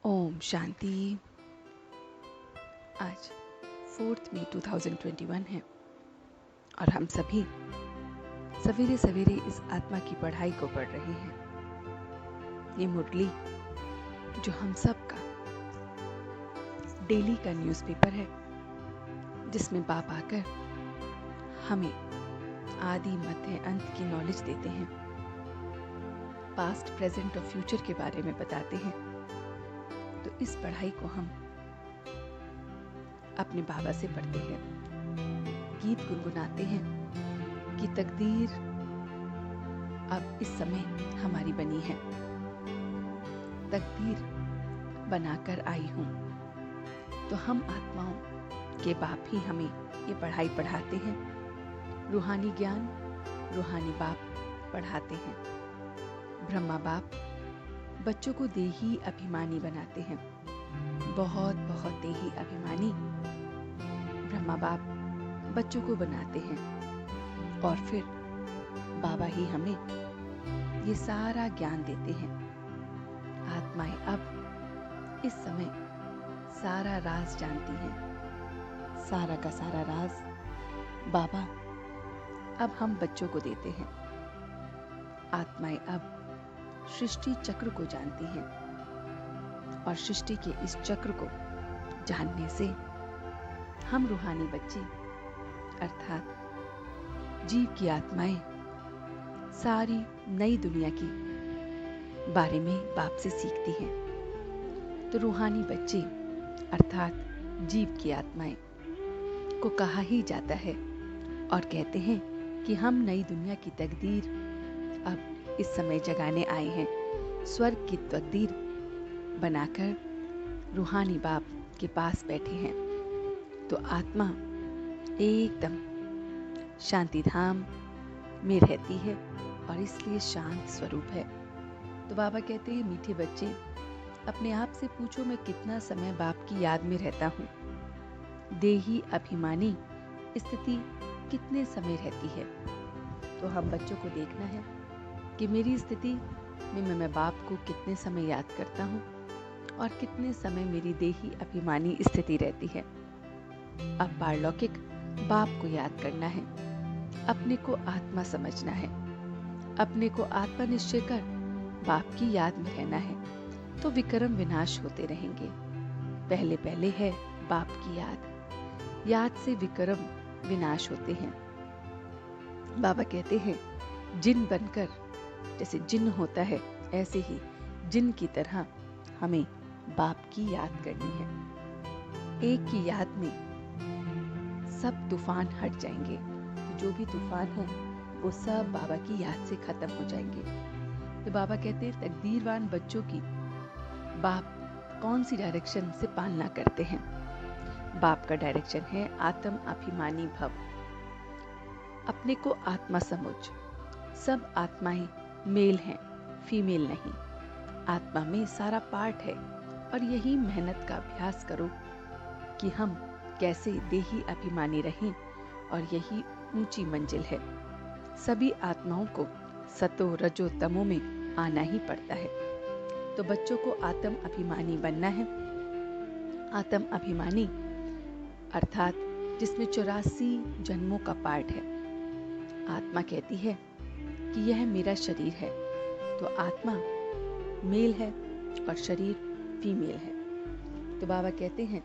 ओम शांति। आज 4 मई 2021 है और हम सभी सवेरे सवेरे इस आत्मा की पढ़ाई को पढ़ रहे हैं। ये मुरली जो हम सब का डेली का न्यूज़पेपर है, जिसमें बाप आकर हमें आदि मध्य अंत की नॉलेज देते हैं, पास्ट प्रेजेंट और फ्यूचर के बारे में बताते हैं। तो इस पढ़ाई को हम अपने बाबा से पढ़ते हैं, गीत गुनगुनाते हैं कि तकदीर अब इस समय हमारी बनी है, तकदीर बनाकर आई हूँ। तो हम आत्माओं के बाप ही हमें ये पढ़ाई पढ़ाते हैं, रूहानी ज्ञान रूहानी बाप पढ़ाते हैं। ब्रह्मा बाप बच्चों को देही अभिमानी बनाते हैं, बहुत बहुत देही अभिमानी ब्रह्मा बाप बच्चों को बनाते हैं और फिर बाबा ही हमें ये सारा ज्ञान देते हैं। आत्माएं अब इस समय सारा राज जानती हैं, सारा का सारा राज बाबा अब हम बच्चों को देते हैं। आत्माएं अब सृष्टि चक्र को जानती हैं और सृष्टि के इस चक्र को जानने से हम रूहानी बच्चे अर्थात जीव की आत्माएं सारी नई दुनिया की बारे में बाप से सीखती हैं। तो रूहानी बच्चे अर्थात जीव की आत्माएं को कहा ही जाता है और कहते हैं कि हम नई दुनिया की तकदीर अब इस समय जगाने आए हैं। स्वर्ग की तकदीर बनाकर रूहानी बाप के पास बैठे हैं। तो आत्मा एकदम शांति धाम में रहती है और इसलिए शांत स्वरूप है। तो बाबा कहते हैं, मीठे बच्चे अपने आप से पूछो, मैं कितना समय बाप की याद में रहता हूँ। देही अभिमानी स्थिति कितने समय रहती है। तो हम बच्चों को देखना है कि मेरी स्थिति में मैं बाप को कितने समय याद करता हूँ और कितने समय मेरी देही अभिमानी स्थिति रहती है। अब पारलौकिक बाप को याद करना है, अपने को आत्मा समझना है, अपने को आत्मा निश्चय कर बाप की याद में रहना है। तो विक्रम विनाश होते रहेंगे। पहले पहले है बाप की याद, याद से विक्रम विनाश होते हैं। बाबा कहते हैं, जिन बनकर जैसे जिन होता है ऐसे ही जिन की तरह हमें बाप की याद करनी है। एक की याद में सब तूफान हट जाएंगे। तो जो भी तूफान है वो सब बाबा की याद से खत्म हो जाएंगे। तो बाबा कहते हैं, तकदीरवान बच्चों की बाप कौन सी डायरेक्शन से पालना करते हैं। बाप का डायरेक्शन है आत्म अभिमानी भव, अपने को आत्मा समझ। सब आत्माएं मेल हैं, फीमेल नहीं। आत्मा में सारा पार्ट है और यही मेहनत का अभ्यास करो कि हम कैसे देही अभिमानी रहें और यही ऊंची मंजिल है। सभी आत्माओं को सतो रजो तमो में आना ही पड़ता है। तो बच्चों को आत्म अभिमानी बनना है। आत्म अभिमानी अर्थात जिसमें 84 जन्मों का पार्ट है। आत्मा कहती है कि यह मेरा शरीर है। तो आत्मा मेल है और शरीर फीमेल है। तो बाबा कहते हैं,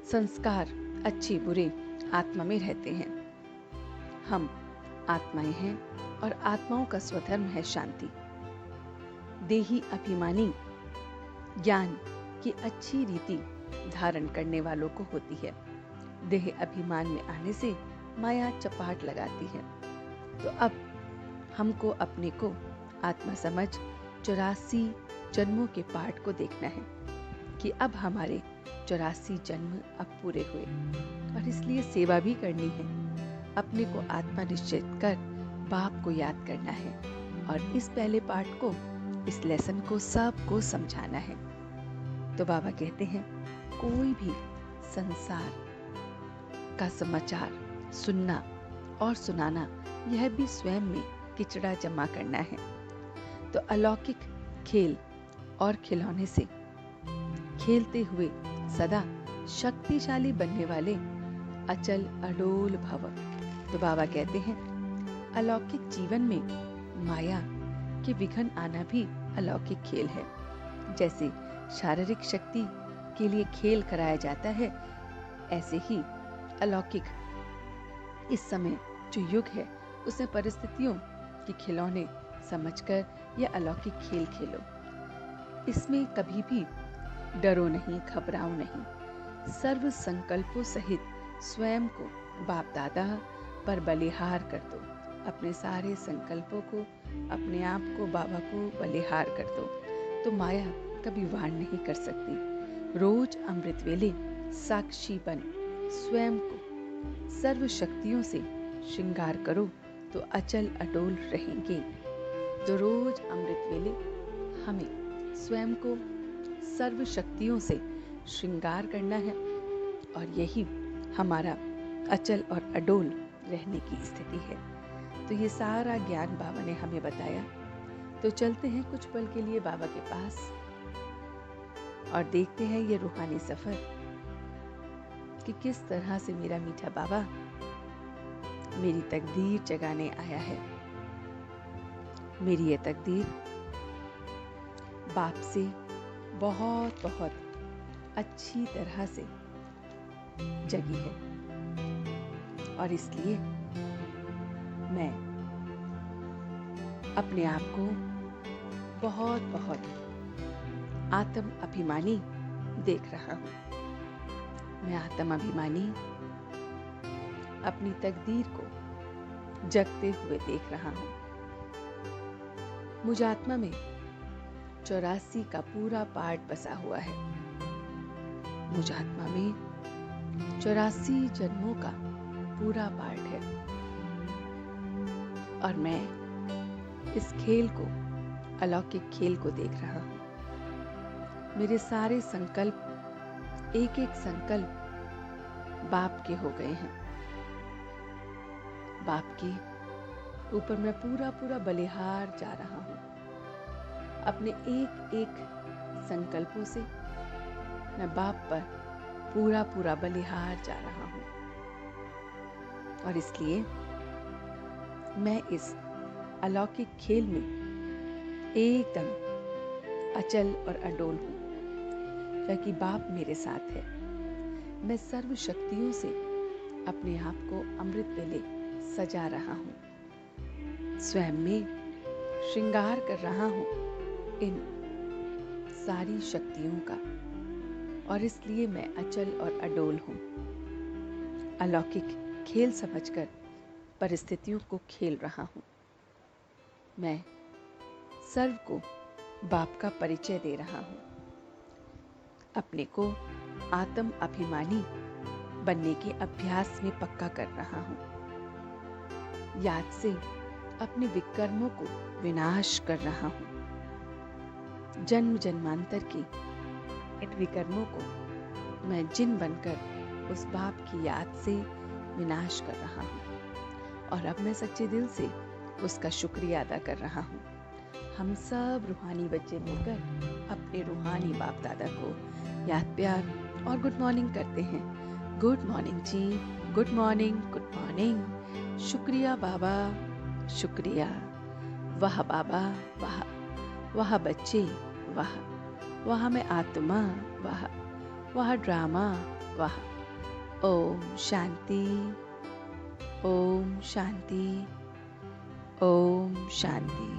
संस्कार अच्छे बुरे आत्मा में रहते हैं। हम आत्माएं हैं और आत्माओं का स्वधर्म है शांति। देही अभिमानी ज्ञान की अच्छी रीति धारण करने वालों को होती है। देह अभिमान में आने से माया चपाट लगाती है। तो अब हमको अपने को आत्मा समझ 84 जन्मों के पाठ को देखना है कि अब हमारे 84 जन्म अब पूरे हुए और इसलिए सेवा भी करनी है। अपने को आत्मा निश्चित कर बाप को याद करना है और इस पहले पाठ को, इस लेसन को सबको समझाना है। तो बाबा कहते हैं, कोई भी संसार का समाचार सुनना और सुनाना, यह भी स्वयं में किचड़ा जमा करना है। तो अलौकिक खेल और खिलौने से खेलते हुए सदा शक्तिशाली बनने वाले अचल अडोल भव। तो बाबा कहते हैं अलौकिक जीवन में माया के विघ्न आना भी अलौकिक खेल है। जैसे शारीरिक शक्ति के लिए खेल कराया जाता है, ऐसे ही अलौकिक इस समय जो युग है उसमें परिस्थितियों के खिलौने समझकर यह अलौकिक खेल खेलो। इसमें कभी भी डरो नहीं, घबराओ नहीं। सर्व संकल्पों सहित स्वयं को बाप दादा पर बलिहार कर दो। अपने सारे संकल्पों को, अपने आप को बाबा को बलिहार कर दो, तो माया कभी वार नहीं कर सकती। रोज अमृत वेले साक्षी बन स्वयं को सर्व शक्तियों से श्रृंगार करो तो अचल अटोल रहेंगे। तो रोज अमृत वेले हमें स्वयं को सर्व शक्तियों से श्रृंगार करना है और यही हमारा अचल और अडोल रहने की स्थिति है। तो ये सारा ज्ञान बाबा ने हमें बताया। तो चलते हैं कुछ पल के लिए बाबा के पास और देखते हैं ये रूहानी सफर कि किस तरह से मेरा मीठा बाबा मेरी तकदीर जगाने आया है। मेरी ये तकदीर बाप से बहुत बहुत अच्छी तरह से जगी है और इसलिए मैं अपने आप को बहुत बहुत आत्म अभिमानी देख रहा हूँ। मैं आत्म अभिमानी अपनी तकदीर को जगते हुए देख रहा हूँ। मुझ आत्मा में 84 का पूरा पार्ट बसा हुआ है। मुझ आत्मा में 84 जन्मों का पूरा पार्ट है और मैं इस खेल को, अलौकिक खेल को देख रहा हूँ। मेरे सारे संकल्प, एक एक संकल्प बाप के हो गए हैं। बाप के ऊपर मैं पूरा पूरा बलिहार जा रहा हूँ। अपने एक एक संकल्पों से मैं बाप पर पूरा पूरा बलिहार जा रहा हूँ और इसलिए मैं इस अलौकिक खेल में एकदम अचल और अडोल हूँ, क्योंकि बाप मेरे साथ है। मैं सर्व शक्तियों से अपने आप को अमृत वेले सजा रहा हूँ, स्वयं में श्रृंगार कर रहा हूँ इन सारी शक्तियों का और इसलिए मैं अचल और अडोल हूँ। अलौकिक खेल समझकर परिस्थितियों को खेल रहा हूँ। मैं सर्व को बाप का परिचय दे रहा हूँ। अपने को आत्म अभिमानी बनने के अभ्यास में पक्का कर रहा हूँ। याद से अपने विकर्मों को विनाश कर रहा हूँ। जन्म जन्मांतर की इन विकर्मों को मैं जिन बनकर उस बाप की याद से विनाश कर रहा हूँ और अब मैं सच्चे दिल से उसका शुक्रिया अदा कर रहा हूँ। हम सब रूहानी बच्चे मिलकर अपने रूहानी बाप दादा को याद, प्यार और गुड मॉर्निंग करते हैं। गुड मॉर्निंग जी, गुड मॉर्निंग, गुड मॉर्निंग। शुक्रिया बाबा, शुक्रिया। वाह बाबा, वाह। वाह बच्चे, वाह। वाह मैं आत्मा, वाह। वाह ड्रामा, वाह। ओम शांति, ओम शांति, ओम शांति।